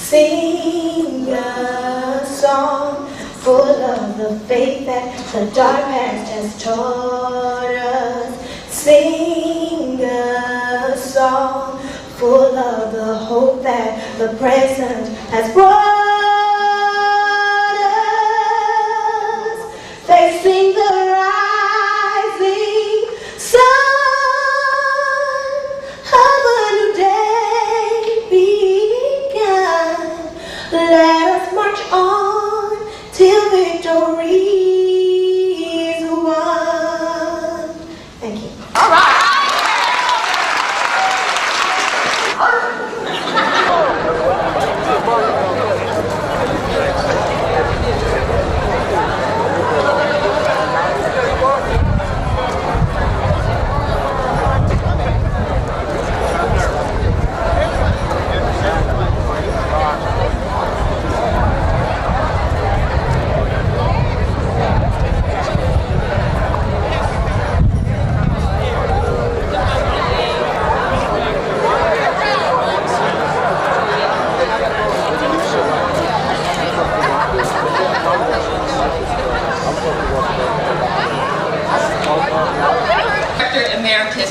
Sing a song full of the faith that the dark past has taught us. Sing a song full of the hope that the present has brought us. Facing the rising sun of a new day begun. Let us march on till victory is won. Thank you. All right.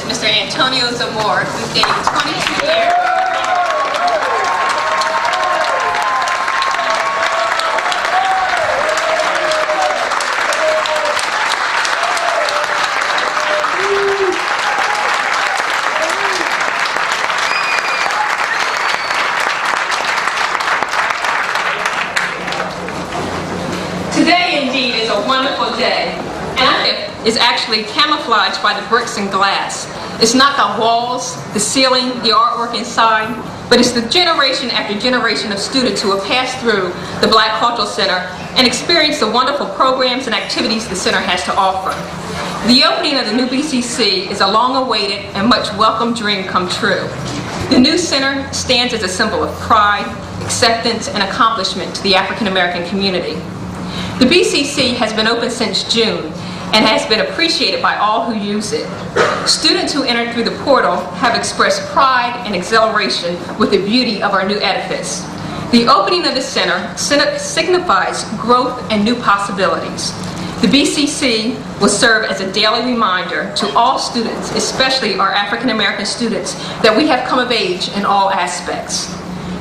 Mr. Antonio Zamora, who's dating 22 years. Today, indeed, is a wonderful day. And is actually camouflaged by the bricks and glass. It's not the walls, the ceiling, the artwork inside, but it's the generation after generation of students who have passed through the Black Cultural Center and experienced the wonderful programs and activities the center has to offer. The opening of the new BCC is a long-awaited and much welcome dream come true. The new center stands as a symbol of pride, acceptance, and accomplishment to the African American community. The BCC has been open since June and has been appreciated by all who use it. Students who entered through the portal have expressed pride and exhilaration with the beauty of our new edifice. The opening of the center signifies growth and new possibilities. The BCC will serve as a daily reminder to all students, especially our African American students, that we have come of age in all aspects.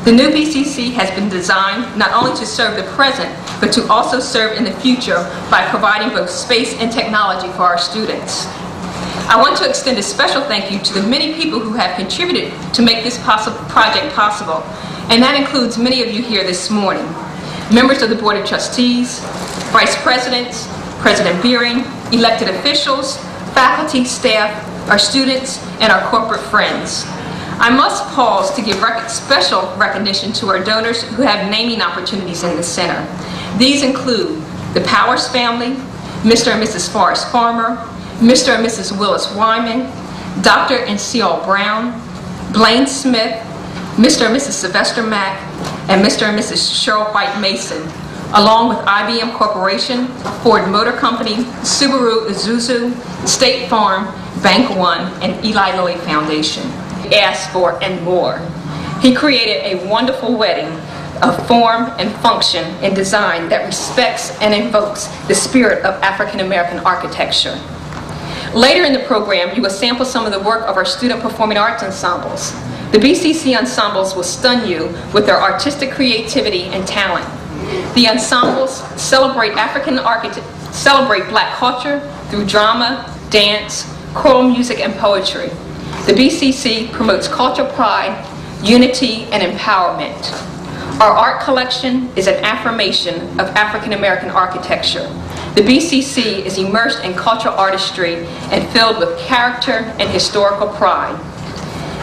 The new BCC has been designed not only to serve the present, but to also serve in the future by providing both space and technology for our students. I want to extend a special thank you to the many people who have contributed to make this project possible, and that includes many of you here this morning. Members of the Board of Trustees, Vice Presidents, President Beering, elected officials, faculty, staff, our students, and our corporate friends. I must pause to give special recognition to our donors who have naming opportunities in the center. These include the Powers family, Mr. and Mrs. Forrest Farmer, Mr. and Mrs. Willis Wyman, Dr. and C.L. Brown, Blaine Smith, Mr. and Mrs. Sylvester Mack, and Mr. and Mrs. Cheryl White Mason, along with IBM Corporation, Ford Motor Company, Subaru Isuzu, State Farm, Bank One, and Eli Lilly Foundation. Asked for and more. He created a wonderful wedding of form and function and design that respects and invokes the spirit of African American architecture. Later in the program, you will sample some of the work of our student performing arts ensembles. The BCC ensembles will stun you with their artistic creativity and talent. The ensembles celebrate Black culture through drama, dance, choral music, and poetry. The BCC promotes cultural pride, unity, and empowerment. Our art collection is an affirmation of African American architecture. The BCC is immersed in cultural artistry and filled with character and historical pride.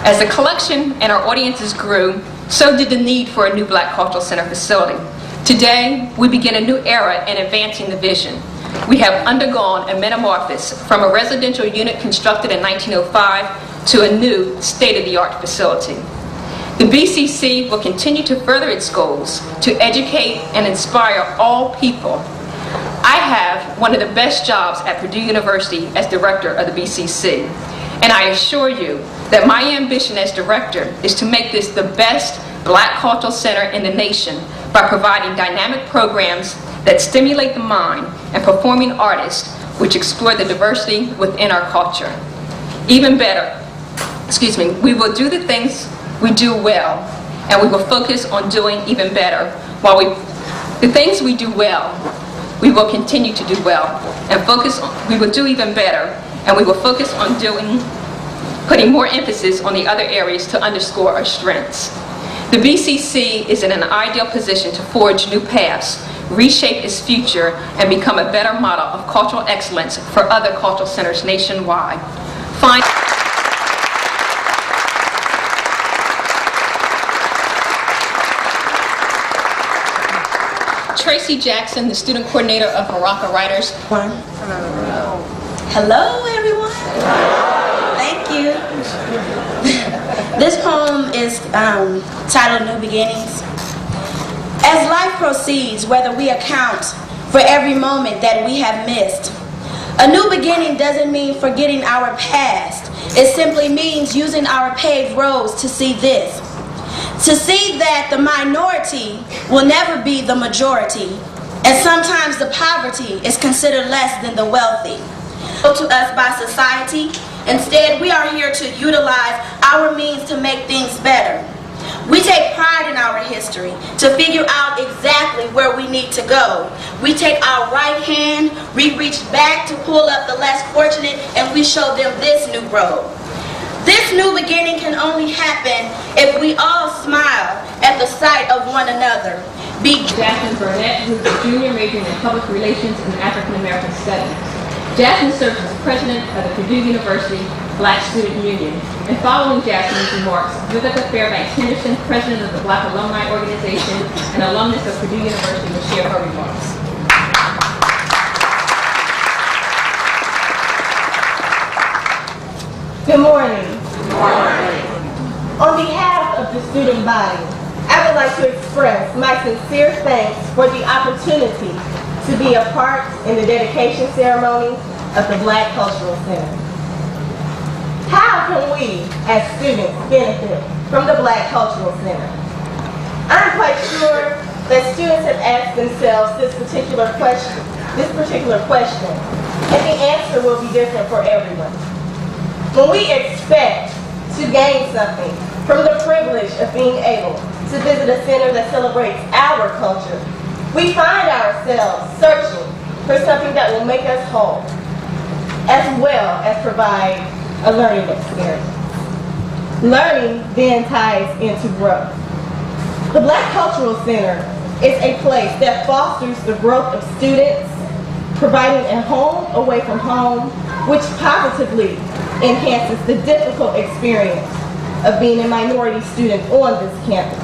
As the collection and our audiences grew, so did the need for a new Black Cultural Center facility. Today, we begin a new era in advancing the vision. We have undergone a metamorphosis from a residential unit constructed in 1905 to a new state-of-the-art facility. The BCC will continue to further its goals to educate and inspire all people. I have one of the best jobs at Purdue University as director of the BCC, and I assure you that my ambition as director is to make this the best Black cultural center in the nation by providing dynamic programs that stimulate the mind and performing artists which explore the diversity within our culture. Even better, we will do the things we do well, and we will focus on doing even better. The things we do well, we will continue to do well, and we will do even better, and we will focus on putting more emphasis on the other areas to underscore our strengths. The BCC is in an ideal position to forge new paths, reshape its future, and become a better model of cultural excellence for other cultural centers nationwide. Tracy Jackson, the student coordinator of Baraka Writers. Hello, everyone. Thank you. This poem is titled New Beginnings. As life proceeds, whether we account for every moment that we have missed, a new beginning doesn't mean forgetting our past. It simply means using our paved roads to see this. To see that the minority will never be the majority, and sometimes the poverty is considered less than the wealthy. To us by society, instead we are here to utilize our means to make things better. We take pride in our history to figure out exactly where we need to go. We take our right hand, we reach back to pull up the less fortunate, and we show them this new road. This new beginning can only happen if we all smile at the sight of one another. Jasmine Burnett, who is a junior majoring in public relations and African American studies. Jasmine serves as president of the Purdue University Black Student Union. And following Jasmine's remarks, Vivica Fairbanks Henderson, president of the Black Alumni Organization and alumnus of Purdue University, will share her remarks. Good morning. Good morning. On behalf of the student body, I would like to express my sincere thanks for the opportunity to be a part in the dedication ceremony of the Black Cultural Center. How can we, as students, benefit from the Black Cultural Center? I'm quite sure that students have asked themselves this particular question, and the answer will be different for everyone. When we expect to gain something from the privilege of being able to visit a center that celebrates our culture, we find ourselves searching for something that will make us whole, as well as provide a learning experience. Learning then ties into growth. The Black Cultural Center is a place that fosters the growth of students, providing a home away from home, which positively enhances the difficult experience of being a minority student on this campus.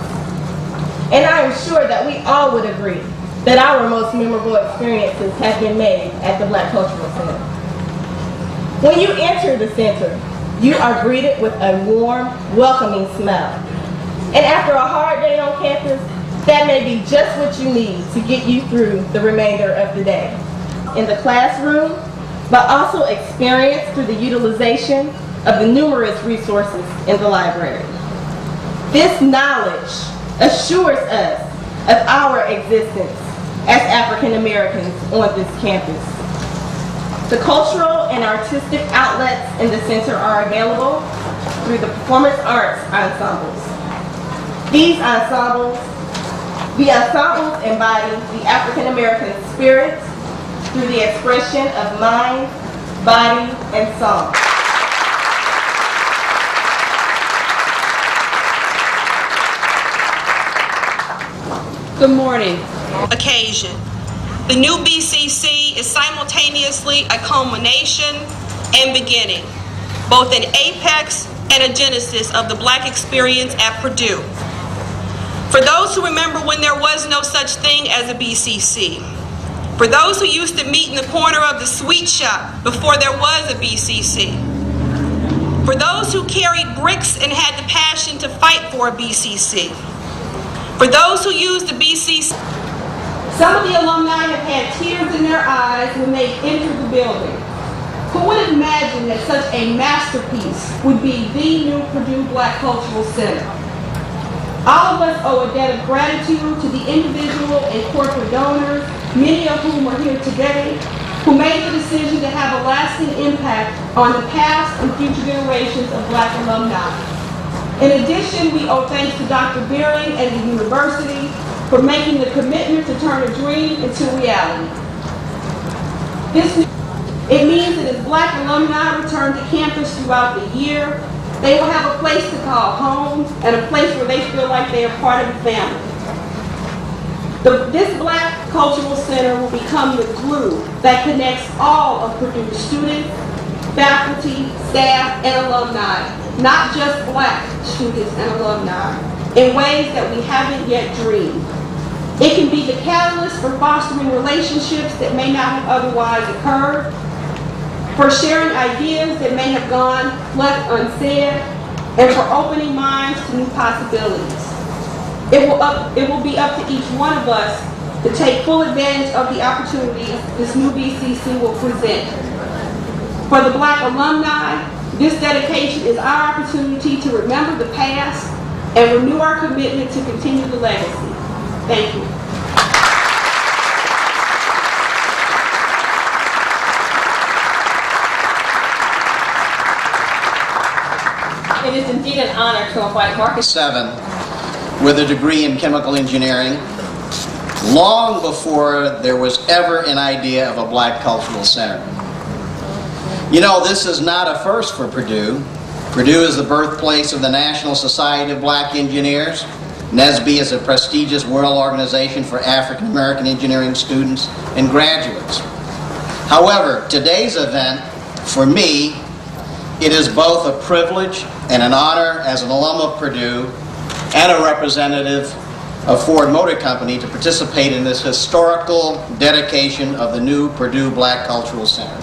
And I am sure that we all would agree that our most memorable experiences have been made at the Black Cultural Center. When you enter the center, you are greeted with a warm, welcoming smile. And after a hard day on campus, that may be just what you need to get you through the remainder of the day. In the classroom, but also experienced through the utilization of the numerous resources in the library. This knowledge assures us of our existence as African Americans on this campus. The cultural and artistic outlets in the center are available through the performance arts ensembles. The ensembles embody the African American spirit through the expression of mind, body, and song. Good morning. Occasion. The new BCC is simultaneously a culmination and beginning, both an apex and a genesis of the Black experience at Purdue. For those who remember when there was no such thing as a BCC, for those who used to meet in the corner of the sweet shop before there was a BCC, for those who carried bricks and had the passion to fight for a BCC, for those who used the BCC. Some of the alumni have had tears in their eyes when they entered the building. Who would imagine that such a masterpiece would be the new Purdue Black Cultural Center? All of us owe a debt of gratitude to the individual and corporate donors, many of whom are here today, who made the decision to have a lasting impact on the past and future generations of Black alumni. In addition, we owe thanks to Dr. Beering and the university for making the commitment to turn a dream into reality. It means that as Black alumni return to campus throughout the year, they will have a place to call home and a place where they feel like they are part of the family. This Black Cultural Center will become the glue that connects all of Purdue's students, faculty, staff, and alumni, not just Black students and alumni, in ways that we haven't yet dreamed. It can be the catalyst for fostering relationships that may not have otherwise occurred, for sharing ideas that may have gone left unsaid, and for opening minds to new possibilities. It will be up to each one of us to take full advantage of the opportunities this new BCC will present. For the Black alumni, this dedication is our opportunity to remember the past and renew our commitment to continue the legacy. Thank you. It is indeed an honor to invite Marcus 7 with a degree in chemical engineering, long before there was ever an idea of a Black Cultural Center. You know, this is not a first for Purdue. Purdue is the birthplace of the National Society of Black Engineers. NSBE is a prestigious world organization for African American engineering students and graduates. However, today's event, for me, it is both a privilege and an honor as an alum of Purdue and a representative of Ford Motor Company to participate in this historical dedication of the new Purdue Black Cultural Center.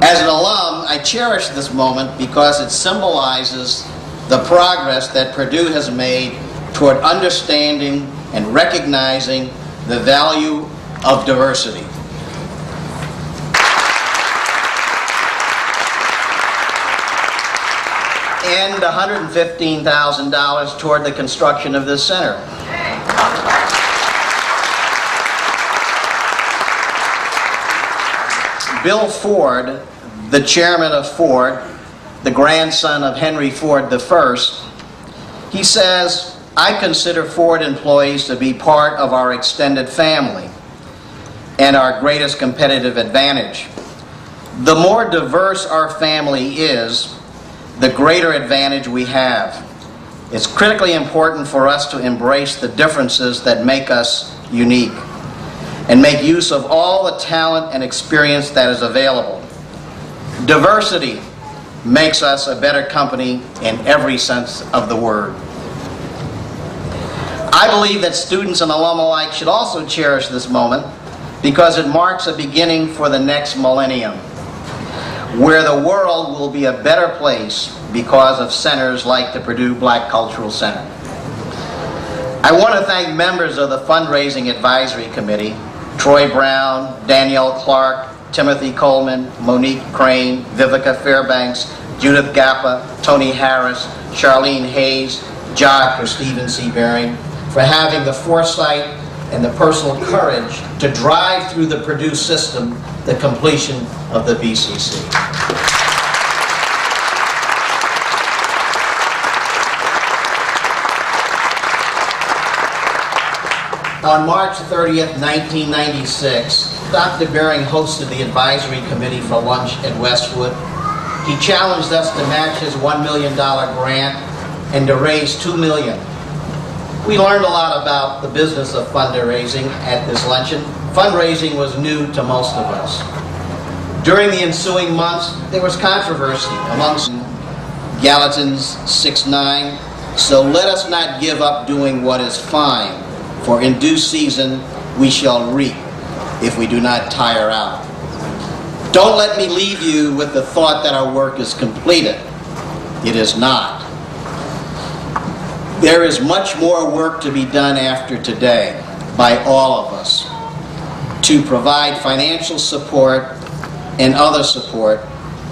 As an alum, I cherish this moment because it symbolizes the progress that Purdue has made toward understanding and recognizing the value of diversity. And $115,000 toward the construction of this center. Bill Ford, the chairman of Ford, the grandson of Henry Ford I, he says, "I consider Ford employees to be part of our extended family and our greatest competitive advantage. The more diverse our family is, the greater advantage we have. It's critically important for us to embrace the differences that make us unique and make use of all the talent and experience that is available. Diversity makes us a better company in every sense of the word." I believe that students and alum alike should also cherish this moment because it marks a beginning for the next millennium, where the world will be a better place because of centers like the Purdue Black Cultural Center. I want to thank members of the Fundraising Advisory Committee, Troy Brown, Danielle Clark, Timothy Coleman, Monique Crane, Vivica Fairbanks, Judith Gappa, Tony Harris, Charlene Hayes, Jock or Stephen C. Beering, for having the foresight and the personal courage to drive through the Purdue system the completion of the BCC. On March 30th, 1996, Dr. Beering hosted the advisory committee for lunch at Westwood. He challenged us to match his $1 million grant and to raise $2 million. We learned a lot about the business of fundraising at this luncheon. Fundraising was new to most of us. During the ensuing months, there was controversy amongst Gallatin's 6:9, so let us not give up doing what is fine, for in due season we shall reap if we do not tire out. Don't let me leave you with the thought that our work is completed. It is not. There is much more work to be done after today by all of us to provide financial support and other support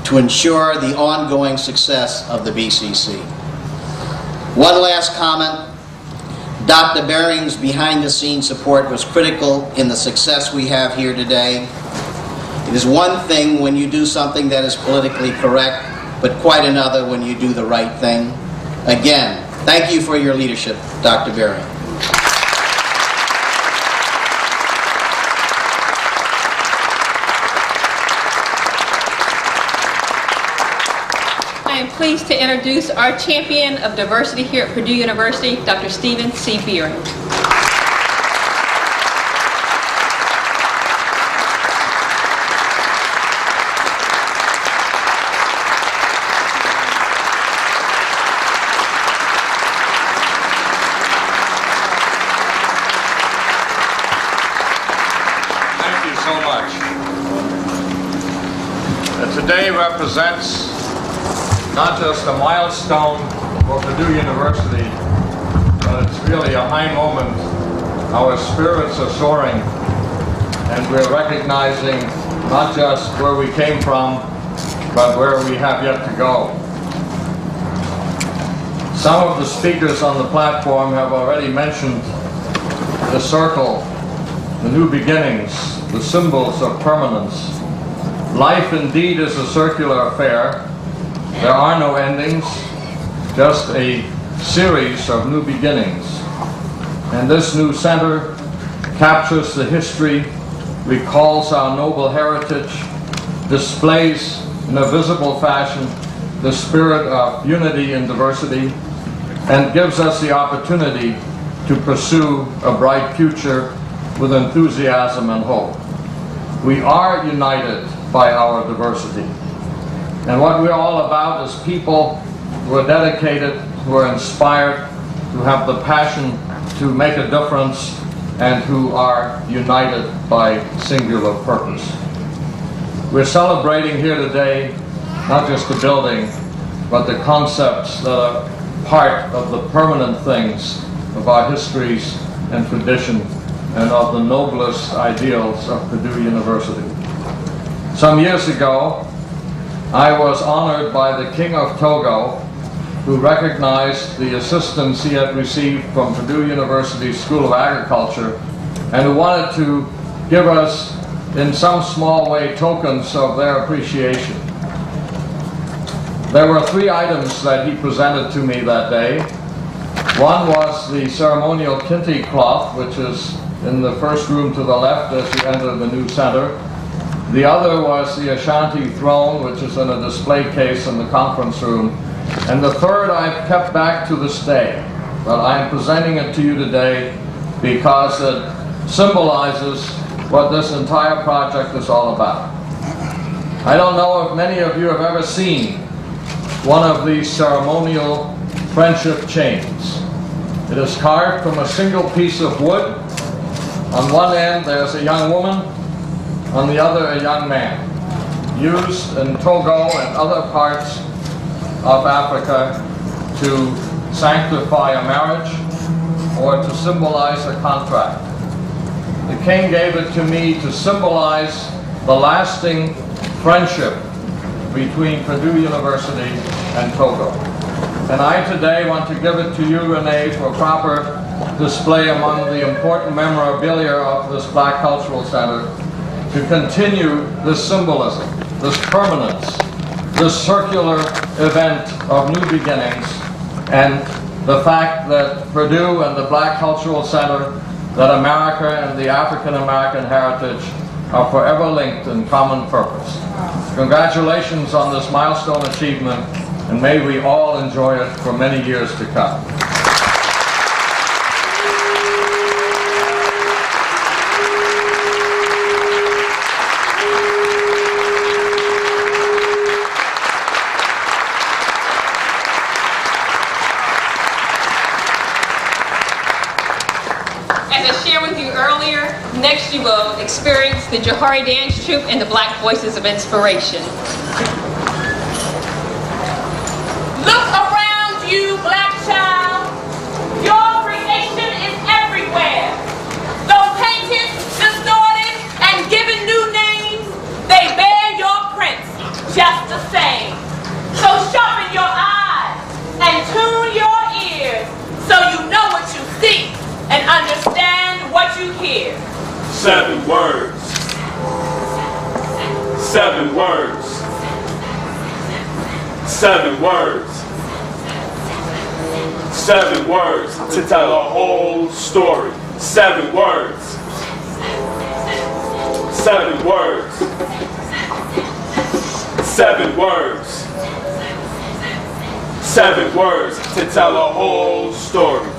to ensure the ongoing success of the BCC. One last comment. Dr. Baring's behind-the-scenes support was critical in the success we have here today. It is one thing when you do something that is politically correct, but quite another when you do the right thing. Again, thank you for your leadership, Dr. Baring. I am pleased to introduce our champion of diversity here at Purdue University, Dr. Stephen C. Beering. Thank you so much. Today represents not just a milestone for Purdue University, but it's really a high moment. Our spirits are soaring, and we're recognizing not just where we came from, but where we have yet to go. Some of the speakers on the platform have already mentioned the circle, the new beginnings, the symbols of permanence. Life indeed is a circular affair. There are no endings, just a series of new beginnings. And this new center captures the history, recalls our noble heritage, displays in a visible fashion the spirit of unity and diversity, and gives us the opportunity to pursue a bright future with enthusiasm and hope. We are united by our diversity. And what we're all about is people who are dedicated, who are inspired, who have the passion to make a difference, and who are united by singular purpose. We're celebrating here today not just the building, but the concepts that are part of the permanent things of our histories and tradition and of the noblest ideals of Purdue University. Some years ago, I was honored by the King of Togo, who recognized the assistance he had received from Purdue University School of Agriculture and who wanted to give us, in some small way, tokens of their appreciation. There were 3 items that he presented to me that day. One was the ceremonial kente cloth, which is in the first room to the left as you enter the new center. The other was the Ashanti throne, which is in a display case in the conference room. And the third I've kept back to this day, but I'm presenting it to you today because it symbolizes what this entire project is all about. I don't know if many of you have ever seen one of these ceremonial friendship chains. It is carved from a single piece of wood. On one end there's a young woman, on the other a young man, used in Togo and other parts of Africa to sanctify a marriage or to symbolize a contract. The king gave it to me to symbolize the lasting friendship between Purdue University and Togo. And I today want to give it to you, Renee, for proper display among the important memorabilia of this Black Cultural Center, to continue this symbolism, this permanence, this circular event of new beginnings, and the fact that Purdue and the Black Cultural Center, that America and the African American heritage are forever linked in common purpose. Congratulations on this milestone achievement, and may we all enjoy it for many years to come. Next you will experience the Johari Dance Troupe and the Black Voices of Inspiration. Look around you, black child. Your creation is everywhere. Though painted, distorted, and given new names, they bear your prints just the same. So sharpen your eyes and tune your ears 7 words. 7 words. 7 words. 7 words to tell a whole story. 7 words. 7 words. 7 words. 7 words to tell a whole story.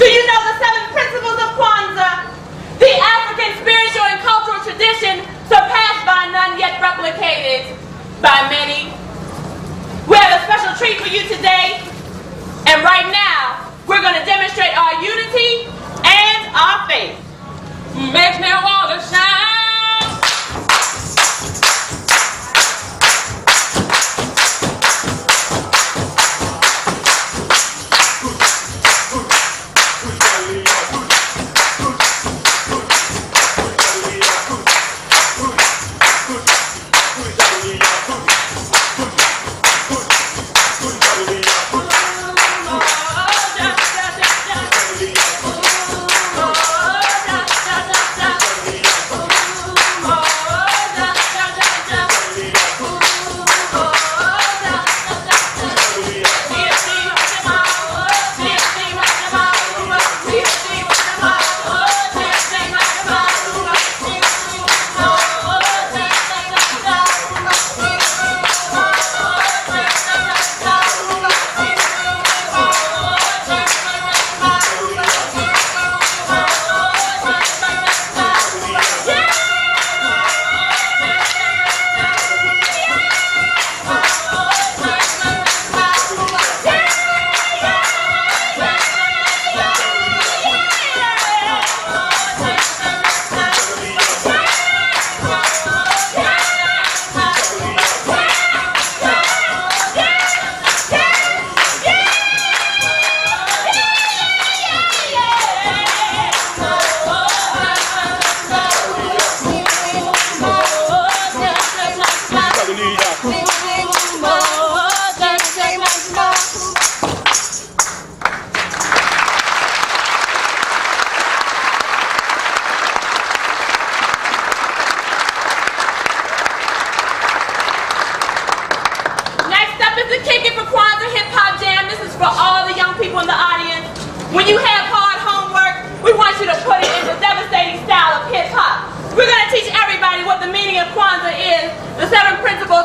Do you know the 7 principles of Kwanzaa? The African spiritual and cultural tradition surpassed by none yet replicated by many. We have a special treat for you today, and right now we're going to demonstrate our unity and our faith. Makes me want to shine.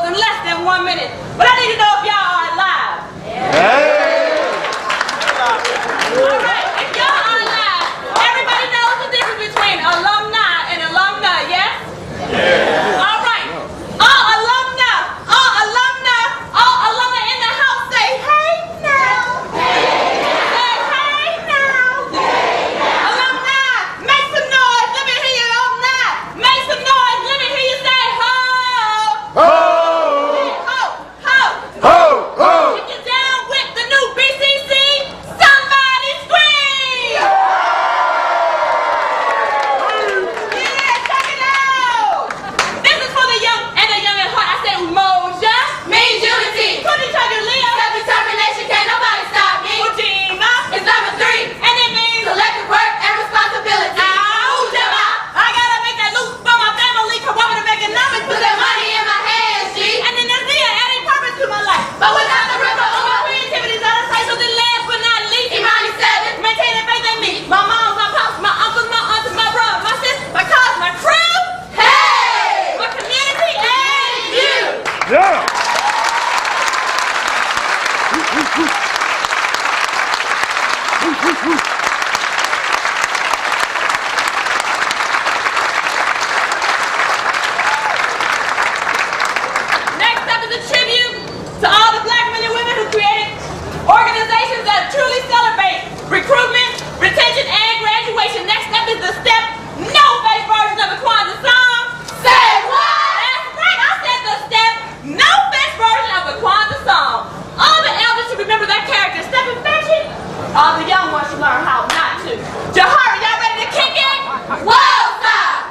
in less than 1 minute. But I need to know if y'all are alive. All right, if y'all are alive, everybody knows the difference between alumni and alumni, yes? All right. All alumni in the house say, hey now. Say, hey now. Alumni, make some noise. Let me hear you, alumni. Make some noise. Let me hear you say, ho. Ho. If you're down with the new BCC, somebody scream. Yeah, check it out. This is for the young and the young at heart. I said Moja means unity. Put each other, Leo. Self-determination, can't nobody stop me. Ujima is number 3, and it means collective work and responsibility. Ujima, I gotta make that loop for my family. Cooperative economics, put that money in my hands, G. And then there's Leah adding purpose to my life. But without the river, all my creativity is out of sight. So then last but not least, Imani 7, maintaining faith in me. My moms, my pops, my uncles, my aunts, my brother, my sis, my cuz, my crew. Hey! My community and you. Yeah. Next up is a tribute to all the black men and women who created organizations that truly celebrate recruitment, retention, and graduation. Next up is the step, no-face version of the Kwanzaa song. Say what? That's right, I said the step, no-face version of the Kwanzaa song. All the elders should remember that character, Step and Fashion. All the young ones should learn how not to. Jahari, y'all ready to kick it? Wild side!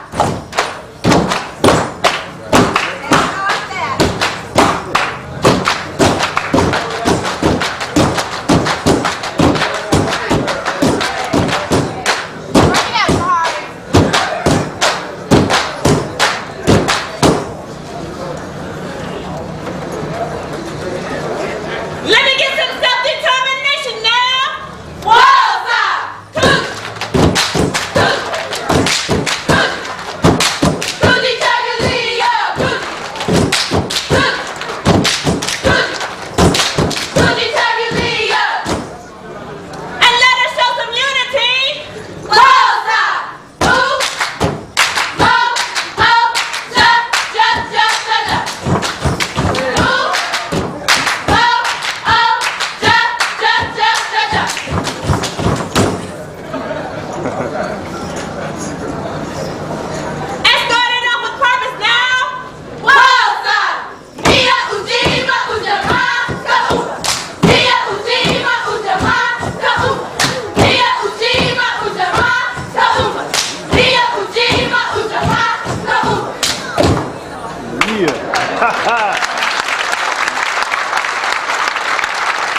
Let me get some self-determination now. Walls and let us show some unity. Walls up. And start it off with purpose now. Walls up. Mia Ujima Ujama Kauma. Mia Ujima Ujama Kauma. Mia Ujima Ujama Kauma. Mia Ujima Ujama Kauma. Yeah.